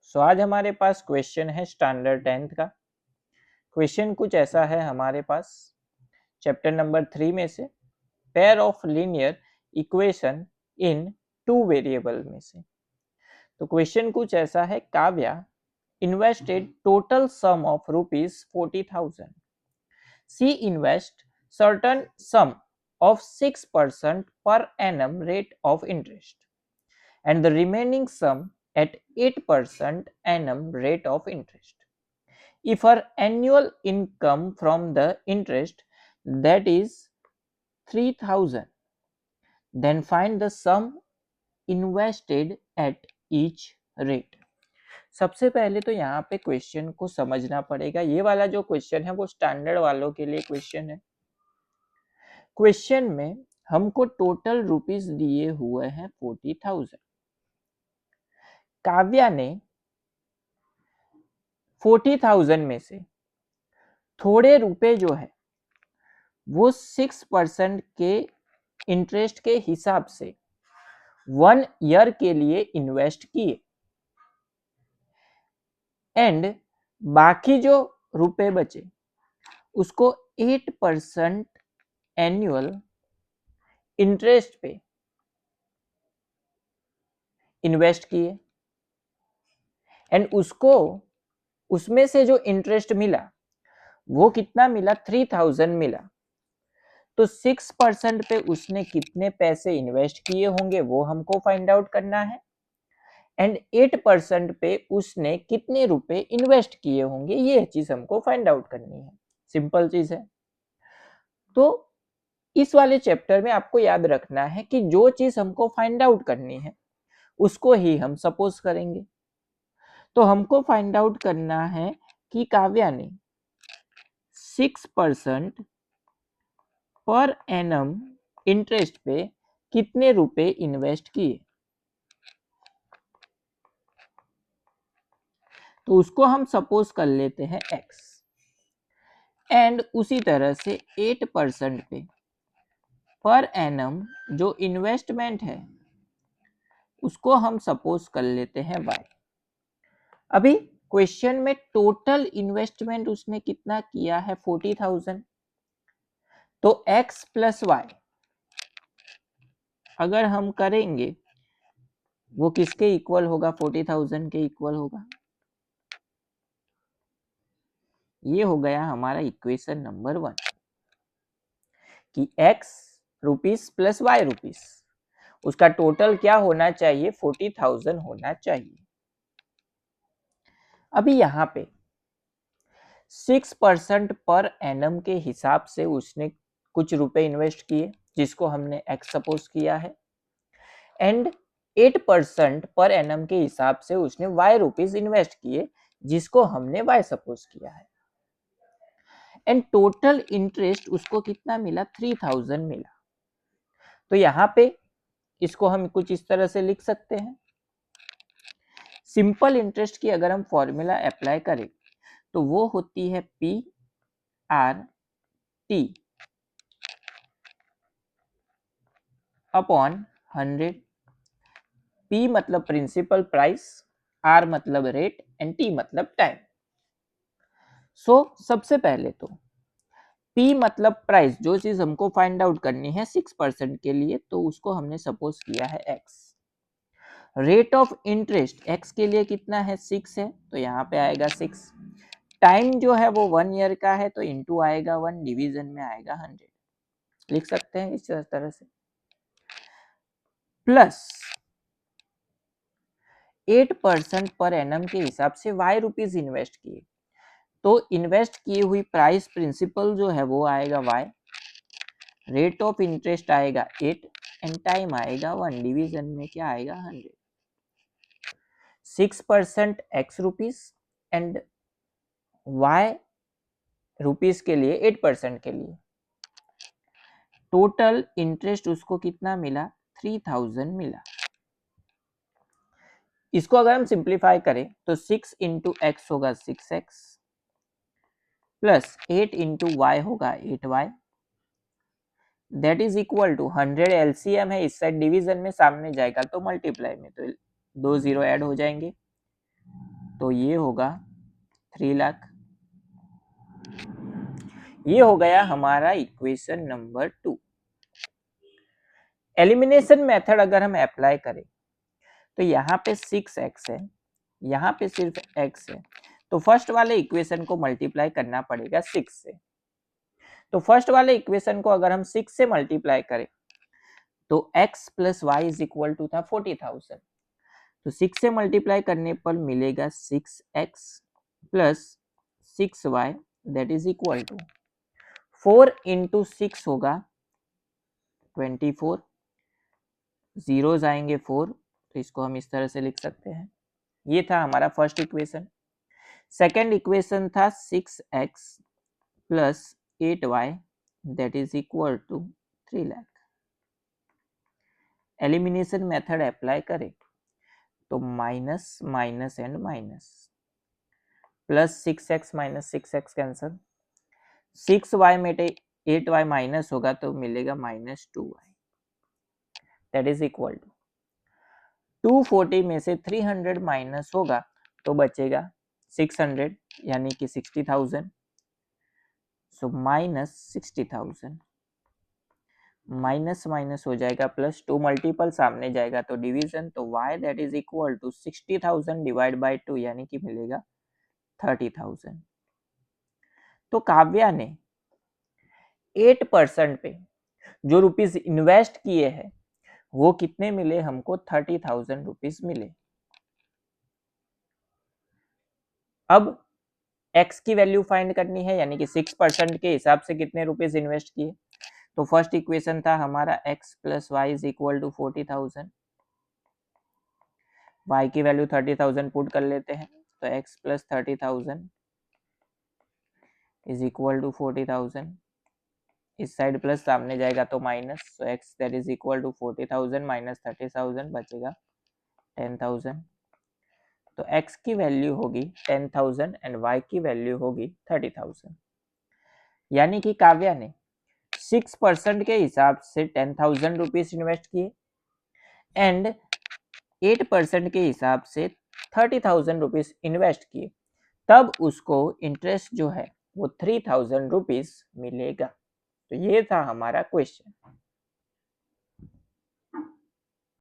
सो आज हमारे पास क्वेश्चन है स्टैंडर्ड 10th का। क्वेश्चन कुछ ऐसा है हमारे पास चैप्टर नंबर 3 में से, pair of linear equation in 2 variable में से। तो क्वेश्चन कुछ ऐसा है, Kavya invested total sum of rupees 40,000. She invest certain sum of 6% per annum rate of interest and the remaining sum at 8% annum rate of interest. If her annual income from the interest that is 3,000, then find the sum invested at each rate. सबसे पहले तो यहाँ पे question को समझना पड़ेगा। ये वाला जो क्वेश्चन है वो स्टैंडर्ड वालों के लिए क्वेश्चन है। क्वेश्चन में हमको टोटल रुपीस दिए हुए हैं 40,000। काव्या ने 40,000 में से थोड़े रुपए जो है वो 6% के इंटरेस्ट के हिसाब से 1 ईयर के लिए इन्वेस्ट किए एंड बाकी जो रुपए बचे उसको 8% एनुअल इंटरेस्ट पे इन्वेस्ट किए एंड उसमें से जो इंटरेस्ट मिला वो कितना मिला, 3,000 मिला। तो 6% पे उसने कितने पैसे इन्वेस्ट किए होंगे वो हमको फाइंड आउट करना है एंड 8% पे उसने कितने रुपए इन्वेस्ट किए होंगे ये चीज हमको फाइंड आउट करनी है। सिंपल चीज है। तो इस वाले चैप्टर में आपको याद रखना है कि जो चीज हमको फाइंड आउट करनी है उसको ही हम सपोज करेंगे। तो हमको फाइंड आउट करना है कि काव्या ने 6% पर एनम इंटरेस्ट पे कितने रुपए इन्वेस्ट किए। तो उसको हम सपोज कर लेते हैं x एंड उसी तरह से 8% पे पर एनम जो इन्वेस्टमेंट है उसको हम सपोज कर लेते हैं y। अभी क्वेश्चन में टोटल इन्वेस्टमेंट उसने कितना किया है 40,000। तो x प्लस वाई अगर हम करेंगे वो किसके इक्वल होगा, 40,000 के इक्वल होगा। ये हो गया हमारा इक्वेशन नंबर 1 कि x rupees plus Y rupees उसका टोटल क्या होना चाहिए, 40,000 होना चाहिए। अभी यहाँ पे 6% पर एनम के हिसाब से उसने कुछ रुपए इन्वेस्ट किए जिसको हमने x सपोज किया है एंड 8% पर एनम के हिसाब से उसने y रुपीस इन्वेस्ट किए जिसको हमने y सपोज किया है एंड टोटल इंटरेस्ट उसको कितना मिला, 3,000 मिला। तो यहाँ पे इसको हम कुछ इस तरह से लिख सकते हैं। सिंपल इंटरेस्ट की अगर हम फॉर्मूला अप्लाई करें तो वो होती है PRT अपॉन 100। P मतलब प्रिंसिपल प्राइस, R मतलब रेट एंड T मतलब टाइम। सो सबसे पहले तो P मतलब प्राइस, जो चीज हमको फाइंड आउट करनी है 6% के लिए, तो उसको हमने सपोज किया है x। Rate of interest x के लिए कितना है, 6 है, तो यहाँ पे आएगा 6। टाइम जो है वो 1 ईयर का है तो इंटू आएगा 1, डिवीजन में आएगा 100। लिख सकते हैं इस तरह से। प्लस 8% पर एनम के हिसाब से y रुपीज इन्वेस्ट किए, तो इन्वेस्ट की हुई प्राइस प्रिंसिपल जो है वो आएगा y, रेट ऑफ इंटरेस्ट आएगा 8 एंड टाइम आएगा 1, डिवीजन में क्या आएगा 100। 6% x rupees and y rupees के लिए 8% के लिए टोटल इंटरेस्ट उसको कितना मिला, 3,000 मिला। इसको अगर हम सिंप्लीफाई करें तो 6 इंटू एक्स होगा 6x प्लस 8 इंटू वाई होगा 8y, that is equal to 100 LCM है, इस साइड डिवीजन में सामने जाएगा तो मल्टीप्लाई में, तो 2 0 ऐड हो जाएंगे तो ये होगा 3 लाख। ये हो गया हमारा इक्वेशन नंबर 2। एलिमिनेशन मेथड अगर हम अप्लाई करें तो यहाँ पे 6x है, यहाँ पे सिर्फ x है, तो फर्स्ट वाले इक्वेशन को मल्टीप्लाई करना पड़ेगा 6 से। तो फर्स्ट वाले इक्वेशन को अगर हम 6 से मल्टीप्लाई करें तो x plus Y is equal to था 40,000। तो 6 से मल्टीप्लाई करने पर मिलेगा 6x plus 6y that is equal to 4 into 6 होगा 24, जीरोज आएंगे 4, तो इसको हम इस तरह से लिख सकते हैं। ये था हमारा फर्स्ट इक्वेशन। सेकेंड इक्वेशन था 6x plus 8y that is equal to 3 lakh. Elimination method apply करें तो minus minus and minus, plus 6x minus 6x cancel, 6y में 8y माइनस होगा तो मिलेगा minus 2y that is equal to 240 में से 300 minus होगा तो बचेगा 600 यानी कि 60,000। सो माइनस 60,000, माइनस माइनस हो जाएगा प्लस, 2 मल्टीपल सामने जाएगा तो डिवीजन, तो y that is equal to 60,000 divide by 2 यानी कि मिलेगा 30,000। तो काव्या ने 8% पे जो रुपीस इन्वेस्ट किए हैं वो कितने मिले हमको? 30,000 रुपीस मिले। अब x की वैल्यू फाइंड करनी है, यानी कि 6% के हिसाब से कितने रुपीस इन्वेस्ट किए। तो फर्स्ट इक्वेशन था हमारा x plus Y is equal to 40,000, y की वैल्यू 30,000 पुट कर लेते हैं, तो x plus 30,000 is equal to 40,000, इस साइड प्लस सामने जाएगा तो minus, so x that is equal to 40,000 minus 30,000 बचेगा 10,000। तो x की वैल्यू होगी 10,000 एंड y की वैल्यू होगी 30,000। यानी कि काव्या ने 6% के हिसाब से 10,000 रुपीज इन्वेस्ट किए एंड 8% के हिसाब से 30,000 रुपीज इन्वेस्ट किए, तब उसको इंटरेस्ट जो है वो 3,000 रुपीज मिलेगा। तो ये था हमारा क्वेश्चन।